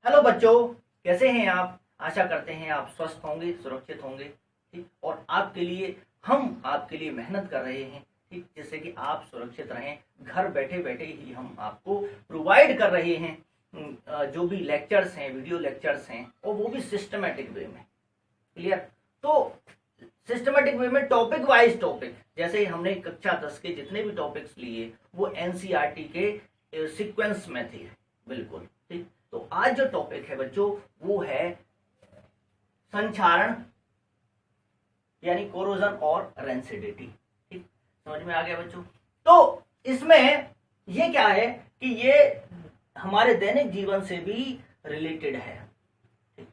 Hello बच्चों, कैसे हैं आप। आशा करते हैं आप स्वस्थ होंगे, सुरक्षित होंगे। ठीक, और आपके लिए हम आपके लिए मेहनत कर रहे हैं, ठीक, जिससे कि आप सुरक्षित रहें। घर बैठे बैठे ही हम आपको प्रोवाइड कर रहे हैं जो भी लेक्चर्स हैं, वीडियो लेक्चर्स हैं, और वो भी सिस्टमेटिक वे में। क्लियर। तो सिस्टमेटिक वे में टॉपिक वाइज टॉपिक, जैसे हमने कक्षा 10 के जितने भी टॉपिक्स लिए वो एनसीईआरटी के सीक्वेंस में थे, बिल्कुल ठीक। तो आज जो टॉपिक है बच्चों वो है संक्षारण, यानी कोरोजन और रेंसिडिटी। ठीक, समझ में आ गया बच्चों। तो इसमें ये क्या है कि ये हमारे दैनिक जीवन से भी रिलेटेड है। ठीक,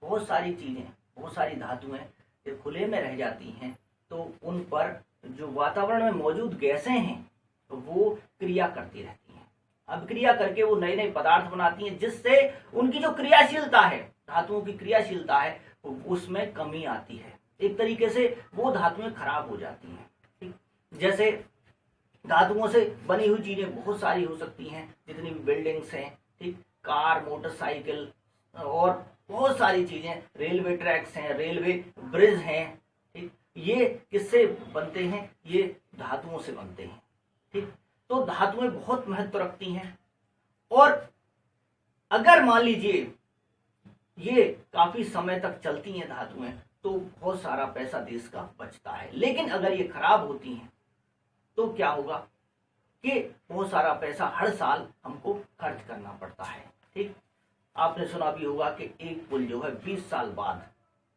बहुत सारी चीजें, बहुत सारी धातुएं जो खुले में रह जाती हैं तो उन पर जो वातावरण में मौजूद गैसें हैं तो वो क्रिया करती रहती हैं। अब क्रिया करके वो नए नए पदार्थ बनाती हैं, जिससे उनकी जो क्रियाशीलता है, धातुओं की क्रियाशीलता है, उसमें कमी आती है। एक तरीके से वो धातुएं खराब हो जाती हैं। ठीक, जैसे धातुओं से बनी हुई चीजें बहुत सारी हो सकती हैं, जितनी भी बिल्डिंग्स हैं, ठीक, कार, मोटरसाइकिल और बहुत सारी चीजें, रेलवे ट्रैक्स हैं, रेलवे ब्रिज हैं। ठीक, ये किससे बनते हैं? ये धातुओं से बनते हैं। ठीक, तो धातुएं बहुत महत्व रखती हैं, और अगर मान लीजिए ये काफी समय तक चलती हैं धातुएं तो बहुत सारा पैसा देश का बचता है। लेकिन अगर ये खराब होती हैं तो क्या होगा कि बहुत सारा पैसा हर साल हमको खर्च करना पड़ता है। ठीक, आपने सुना भी होगा कि एक पुल जो है 20 साल बाद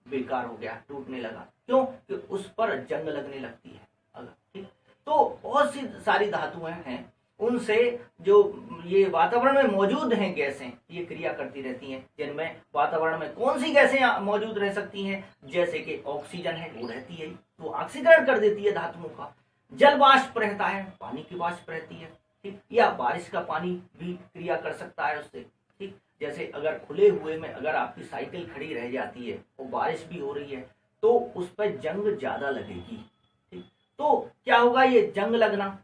बेकार हो गया, टूटने लगा। क्यों? कि उस पर जंग लगने लगती है अगर। ठीक, तो बहुत सी सारी धातुएं हैं, उनसे जो ये वातावरण में मौजूद हैं गैसें, ये क्रिया करती रहती हैं। जिनमें वातावरण में कौन सी गैसें मौजूद रह सकती हैं? जैसे कि ऑक्सीजन है, वो रहती है, वो ऑक्सीकरण कर देती है धातुओं का। जल वाष्प रहता है, पानी की वाष्प रहती है। ठीक, या बारिश का पानी भी क्रिया कर सकता है उससे। ठीक, जैसे अगर खुले हुए में अगर आपकी साइकिल खड़ी रह जाती है और बारिश भी हो रही है तो उस पर जंग ज्यादा लगेगी। ठीक, तो क्या होगा? ये जंग लगना,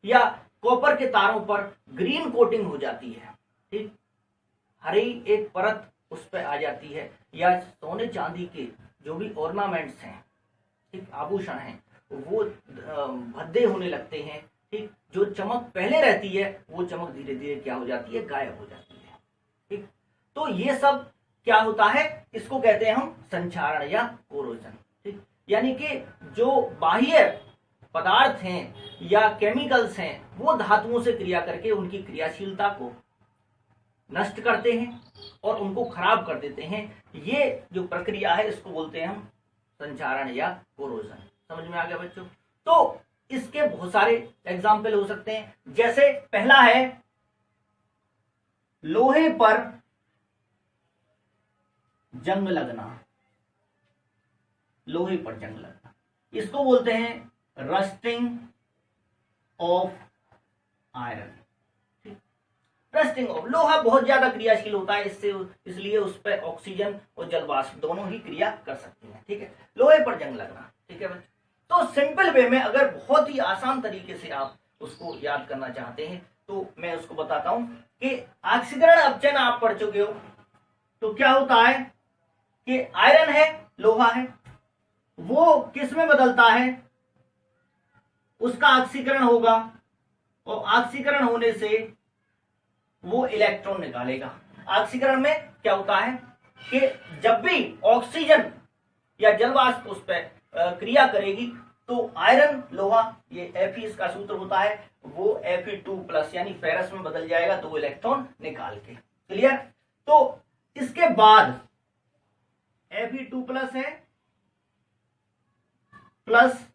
या कॉपर के तारों पर ग्रीन कोटिंग हो जाती है। ठीक, हरी एक परत उस पर आ जाती है, या सोने चांदी के जो भी ऑर्नामेंट्स हैं, ठीक, आभूषण हैं, वो भद्दे होने लगते हैं। ठीक, जो चमक पहले रहती है वो चमक धीरे धीरे क्या हो जाती है? गायब हो जाती है। ठीक, तो ये सब क्या होता है? इसको कहते हैं हम संक्षारण या कोरोजन। ठीक, यानी कि जो बाह्य पदार्थ हैं या केमिकल्स हैं वो धातुओं से क्रिया करके उनकी क्रियाशीलता को नष्ट करते हैं और उनको खराब कर देते हैं। ये जो प्रक्रिया है इसको बोलते हैं हम संक्षारण या कोरोजन। समझ में आ गया बच्चों? तो इसके बहुत सारे एग्जाम्पल हो सकते हैं। जैसे पहला है लोहे पर जंग लगना। लोहे पर जंग लगना, इसको बोलते हैं rusting of iron. Rusting of, लोहा बहुत ज्यादा क्रियाशील होता है, इससे इसलिए उस पर ऑक्सीजन और जल वाष्प दोनों ही क्रिया कर सकती हैं। ठीक है, लोहे पर जंग लगना। ठीक है बच्चों, तो सिंपल वे में अगर बहुत ही आसान तरीके से आप उसको याद करना चाहते हैं तो मैं उसको बताता हूं कि ऑक्सीकरण अपचयन आप पढ़ चुके हो। तो क्या होता है कि आयरन है, लोहा है, वो किस में बदलता है? उसका ऑक्सीकरण होगा, और ऑक्सीकरण होने से वो इलेक्ट्रॉन निकालेगा। ऑक्सीकरण में क्या होता है कि जब भी ऑक्सीजन या जल वाष्प उस पर क्रिया करेगी तो आयरन, लोहा, ये Fe इसका सूत्र होता है, वो Fe2+ यानी फेरस में बदल जाएगा 2 इलेक्ट्रॉन निकाल के। क्लियर? तो इसके बाद Fe2+ है प्लस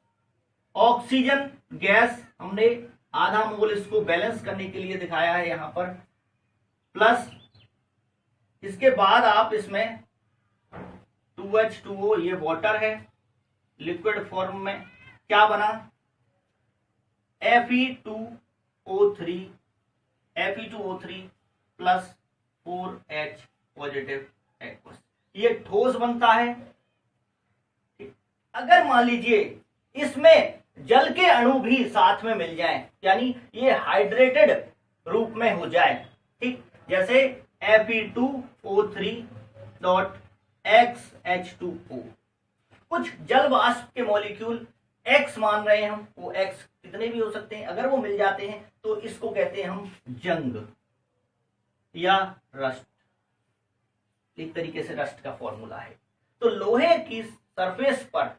ऑक्सीजन गैस, हमने आधा मोल इसको बैलेंस करने के लिए दिखाया है यहां पर, प्लस इसके बाद आप इसमें 2H2O, ये वाटर है लिक्विड फॉर्म में, क्या बना? Fe2O3 plus 4H positive aqueous, ये ठोस बनता है। अगर मान लीजिए इसमें जल के अणु भी साथ में मिल जाएं, यानी ये हाइड्रेटेड रूप में हो जाए, ठीक, जैसे Fe2O3.XH2O। कुछ जल वाष्प के मॉलिक्यूल X मान रहे हैं हम, वो X कितने भी हो सकते हैं, अगर वो मिल जाते हैं तो इसको कहते हैं हम जंग या रस्ट। एक तरीके से रस्ट का फॉर्मूला है। तो लोहे की सरफेस पर,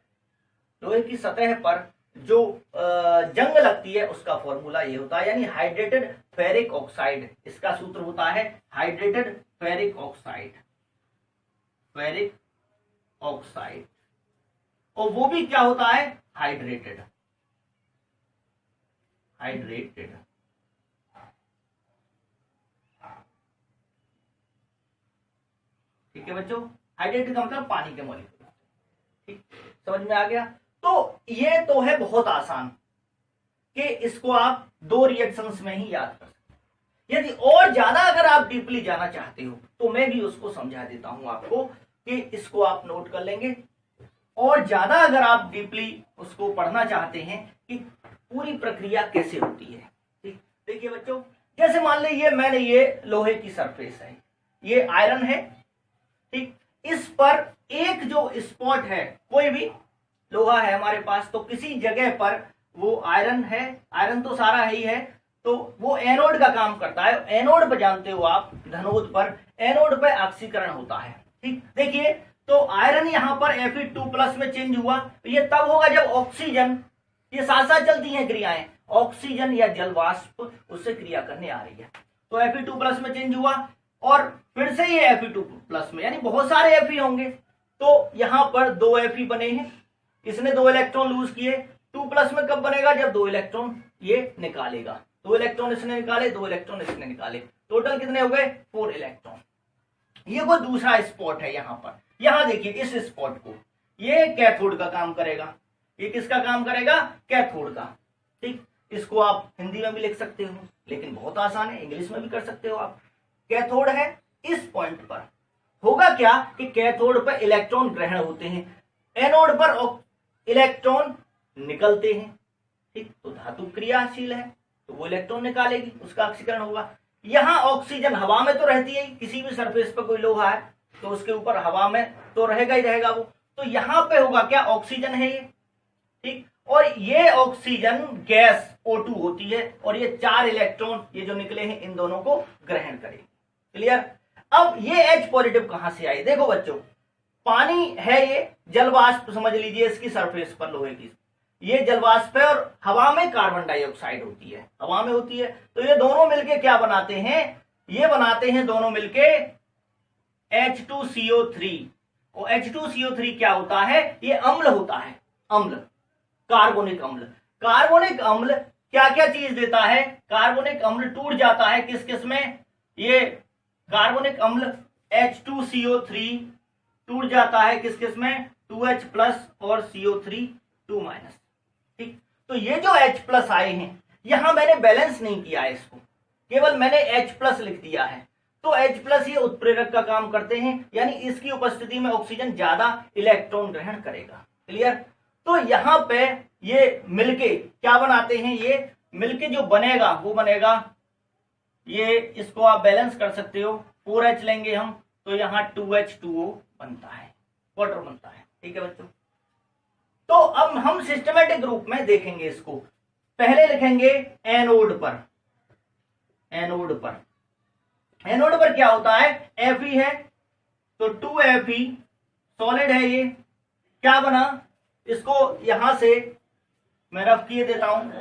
लोहे की सतह पर जो जंग लगती है उसका फॉर्मूला ये होता है, यानी हाइड्रेटेड फेरिक ऑक्साइड। इसका सूत्र होता है hydrated ferric oxide, ferric oxide. और वो भी क्या होता है, हाइड्रेटेड, हाइड्रेटेड। ठीक है बच्चों, हाइड्रेटेड का मतलब पानी के मॉलिक्यूल। ठीक, समझ में आ गया। तो ये तो है बहुत आसान कि इसको आप दो रिएक्शंस में ही याद कर सकते हैं। यदि और ज्यादा अगर आप डीपली जाना चाहते हो तो मैं भी उसको समझा देता हूं आपको, कि इसको आप नोट कर लेंगे। और ज्यादा अगर आप डीपली उसको पढ़ना चाहते हैं कि पूरी प्रक्रिया कैसे होती है। ठीक, देखिए बच्चों, जैसे मान लीजिए मैंने ये लोहे की सरफेस है, ये आयरन है। ठीक, इस पर एक जो स्पॉट है, कोई भी लोहा है हमारे पास, तो किसी जगह पर वो आयरन है, आयरन तो सारा ही है, तो वो एनोड का काम करता है। एनोड पर जानते हो आप, धनोद पर, एनोड पर ऑक्सीकरण होता है। ठीक, देखिए तो आयरन यहां पर Fe2+ में चेंज हुआ, तो ये तब होगा जब ऑक्सीजन, ये साथ साथ चलती हैं क्रियाएं, ऑक्सीजन या जल वाष्प उससे क्रिया करने आ रही है। तो Fe2+ में चेंज हुआ और फिर से ये Fe2+ में, यानी बहुत सारे Fe होंगे। तो यहां पर 2 Fe बने हैं, इसने 2 इलेक्ट्रॉन लूज किए। 2+ में कब बनेगा, जब 2 इलेक्ट्रॉन ये निकालेगा। 2 इलेक्ट्रॉन इसने निकाले, 2 इलेक्ट्रॉन इसने निकाले, टोटल कितने हो गए, 4 इलेक्ट्रॉन। ये वो दूसरा स्पॉट है यहां पर। यहां देखिए इस स्पॉट को, ये कैथोड का काम करेगा। ये किसका काम करेगा, कैथोड का। ठीक, इसको आप हिंदी में भी लिख सकते हो, लेकिन बहुत आसान है, इंग्लिश में भी कर सकते हो आप। कैथोड है, इस पॉइंट पर होगा क्या कि कैथोड पर इलेक्ट्रॉन ग्रहण होते हैं, एनोड पर इलेक्ट्रॉन निकलते हैं। ठीक, तो धातु क्रियाशील है तो वो इलेक्ट्रॉन निकालेगी, उसका ऑक्सीकरण होगा। यहां ऑक्सीजन हवा में तो रहती है, किसी भी सरफेस पर कोई लोहा है तो उसके ऊपर हवा में तो रहेगा ही रहेगा वो। तो यहां पे होगा क्या, ऑक्सीजन है ये। ठीक, और ये ऑक्सीजन गैस O2 होती है, और ये 4 इलेक्ट्रॉन ये जो निकले हैं इन दोनों को ग्रहण करेगी। क्लियर। अब ये H पॉजिटिव कहां से आई, देखो बच्चों, पानी है, ये जल वाष्प समझ लीजिए इसकी सरफेस पर लोहे की, ये जल वाष्प है, और हवा में कार्बन डाइऑक्साइड होती है, हवा में होती है। तो ये दोनों मिलके क्या बनाते हैं, ये बनाते हैं दोनों मिलके H2CO3। और H2CO3 क्या होता है, ये अम्ल होता है, अम्ल, कार्बोनिक अम्ल। कार्बोनिक अम्ल क्या क्या चीज देता है, कार्बोनिक अम्ल टूट जाता है किस किस में, ये कार्बोनिक अम्ल H2CO3 टूट जाता है किस किस में, 2H+ और CO3 2-। ठीक, तो ये जो H+ आए हैं, यहां मैंने बैलेंस नहीं किया है इसको, केवल मैंने H+ लिख दिया है। तो H+ ये उत्प्रेरक का काम करते हैं, यानी इसकी उपस्थिति में ऑक्सीजन ज्यादा इलेक्ट्रॉन ग्रहण करेगा। क्लियर। तो यहां पे ये मिलके क्या बनाते हैं, ये मिलके जो बनेगा वो बनेगा, ये इसको आप बैलेंस कर सकते हो, 4H लेंगे हम तो यहां 2H2O बनता है, वाटर बनता है। ठीक है बच्चों, तो अब हम सिस्टमेटिक रूप में देखेंगे इसको। पहले लिखेंगे एनोड पर, एनोड पर, एनोड पर क्या होता है, Fe है तो 2Fe सॉलिड है, ये क्या बना, इसको यहां से मैं रफ किए देता हूं,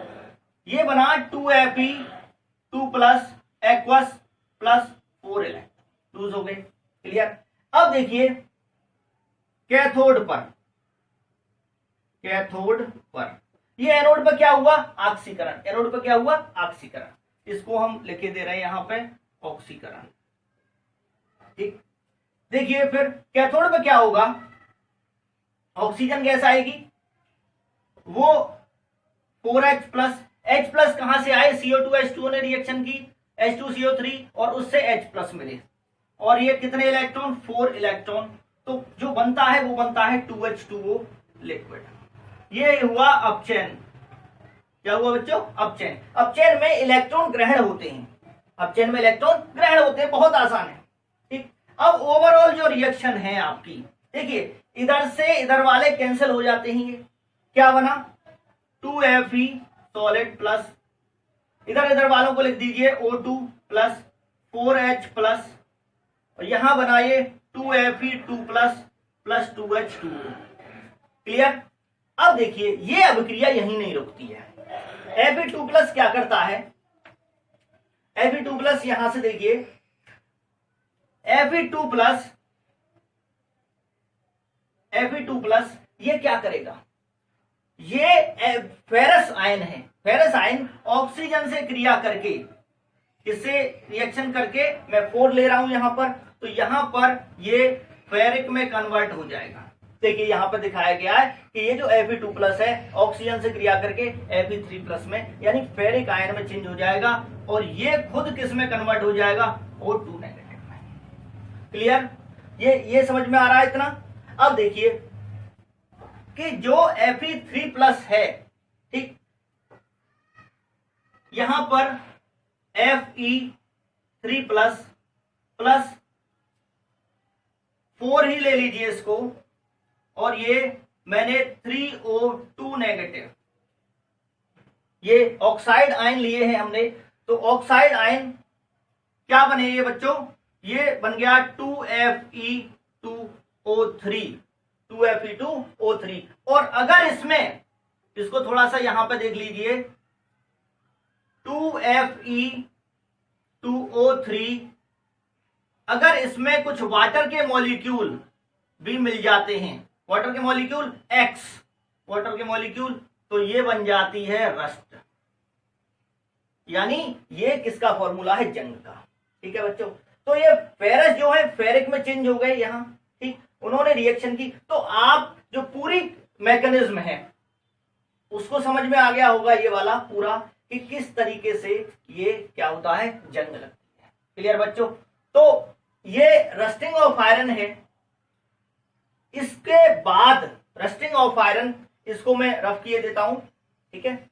ये बना 2Fe2+ aqueous plus 4 electron lose हो गए। क्लियर। अब देखिए कैथोड पर, कैथोड पर ये एनोड पर क्या हुआ, ऑक्सीकरण। एनोड पर क्या हुआ, ऑक्सीकरण, इसको हम लिखे दे रहे हैं यहां पे ऑक्सीकरण। ठीक, देखिए फिर कैथोड पर क्या होगा, ऑक्सीजन गैस आएगी, वो 4H+, H+ कहां से आए, CO2H2O ने रिएक्शन की, H2CO3 और उससे H+ मिले, और ये कितने इलेक्ट्रॉन, 4 इलेक्ट्रॉन। तो जो बनता है वो बनता है 2H2O लिक्विड। ये हुआ अपचयन। क्या हुआ बच्चों, अपचयन। अपचयन में इलेक्ट्रॉन ग्रहण होते हैं, अपचयन में इलेक्ट्रॉन ग्रहण होते हैं, बहुत आसान है। ठीक। अब ओवरऑल जो रिएक्शन है आपकी, देखिए इधर से इधर वाले कैंसिल हो जाते हैं, ये क्या बना 2Fe सॉलिड प्लस इधर इधर वालों को लिख दीजिए O2 प्लस 4H प्लस और यहां बनाइए 2Fe2 plus plus 2H2। Clear. अब देखिए ये अभिक्रिया यहीं नहीं रुकती है। Fe2 प्लस क्या करता है, Fe2 प्लस यहां से देखिए Fe2 प्लस ये क्या करेगा, ये फेरस आयन है, फेरस आयन ऑक्सीजन से क्रिया करके किससे रिएक्शन करके, मैं 4 ले रहा हूं यहां पर, तो यहां पर ये फेरिक में कन्वर्ट हो जाएगा। देखिए यहां पर दिखाया गया है कि ये जो Fe2 प्लस है ऑक्सीजन से क्रिया करके Fe3 प्लस में यानी फेरिक आयन में चेंज हो जाएगा और ये खुद किस में कन्वर्ट हो जाएगा, O2 नेगेटिव में। क्लियर। ये समझ में आ रहा है इतना। अब देखिए कि जो Fe3 प्लस है, ठीक, यहां पर Fe3 प्लस प्लस 4 ही ले लीजिए इसको और ये मैंने 3O2 नेगेटिव, ये ऑक्साइड आयन लिए हैं हमने, तो ऑक्साइड आयन क्या बने ये बच्चों, ये बन गया 2Fe2O3, 2Fe2O3। और अगर इसमें इसको थोड़ा सा यहां पे देख लीजिए 2Fe2O3, अगर इसमें कुछ वाटर के मॉलिक्यूल भी मिल जाते हैं, वाटर के मॉलिक्यूल X, वाटर के मॉलिक्यूल, तो ये बन जाती है रस्ट। यानी ये किसका फॉर्मूला है, जंग का। ठीक है बच्चों। तो ये फेरस जो है फेरिक में चेंज हो गए यहां, ठीक, उन्होंने रिएक्शन की, तो आप जो पूरी मैकेनिज्म है उसको समझ में आ गया होगा ये वाला पूरा, कि किस तरीके से ये क्या होता है, जंग लगती है। क्लियर बच्चों। तो ये रस्टिंग ऑफ आयरन है। इसके बाद रस्टिंग ऑफ आयरन, इसको मैं रफ किए देता हूं, ठीक है,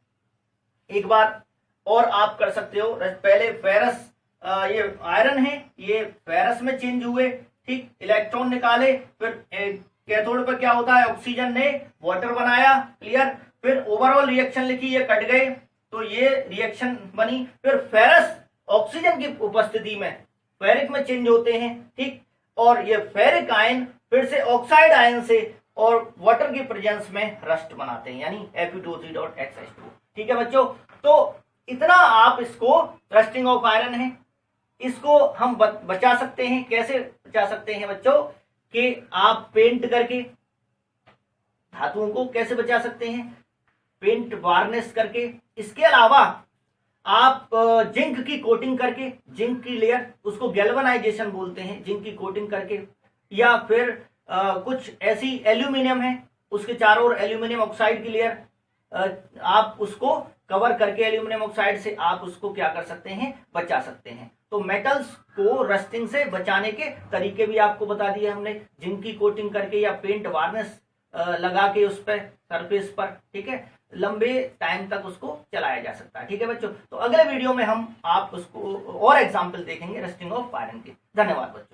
एक बार और आप कर सकते हो। पहले फेरस, ये आयरन है, ये फेरस में चेंज हुए, ठीक, इलेक्ट्रॉन निकाले, फिर कैथोड पर क्या होता है, ऑक्सीजन ने वाटर बनाया। क्लियर। फिर ओवरऑल रिएक्शन लिखी, ये कट गए तो ये रिएक्शन बनी। फिर फेरस ऑक्सीजन की उपस्थिति में फेरिक में चेंज होते हैं, ठीक, और ये फेरिक आयन फिर से ऑक्साइड आयन से और वाटर की प्रेजेंस में रस्ट बनाते हैं, यानी Fe2O3.XH2। ठीक है बच्चों। तो इतना आप इसको रस्टिंग ऑफ आयरन है, इसको हम बचा सकते हैं। कैसे बचा सकते हैं बच्चों, कि आप पेंट करके धातुओं को कैसे बचा सकते हैं, पेंट वार्निश करके। इसके अलावा आप जिंक की कोटिंग करके, जिंक की लेयर, उसको गैल्वेनाइजेशन बोलते हैं, जिंक की कोटिंग करके, या फिर कुछ ऐसी एल्यूमिनियम है उसके चारों ओर एल्यूमिनियम ऑक्साइड की लेयर, आप उसको कवर करके एल्यूमिनियम ऑक्साइड से आप उसको क्या कर सकते हैं, बचा सकते हैं। तो मेटल्स को रस्टिंग से बचाने के तरीके भी आपको बता दिए हमने, जिंक की कोटिंग करके या पेंट वार्निश लगा के उस पर सरफेस पर, ठीक है, लंबे टाइम तक उसको चलाया जा सकता है। ठीक है बच्चों। तो अगले वीडियो में हम आप उसको और एग्जाम्पल देखेंगे रस्टिंग ऑफ आयरन के। धन्यवाद बच्चों।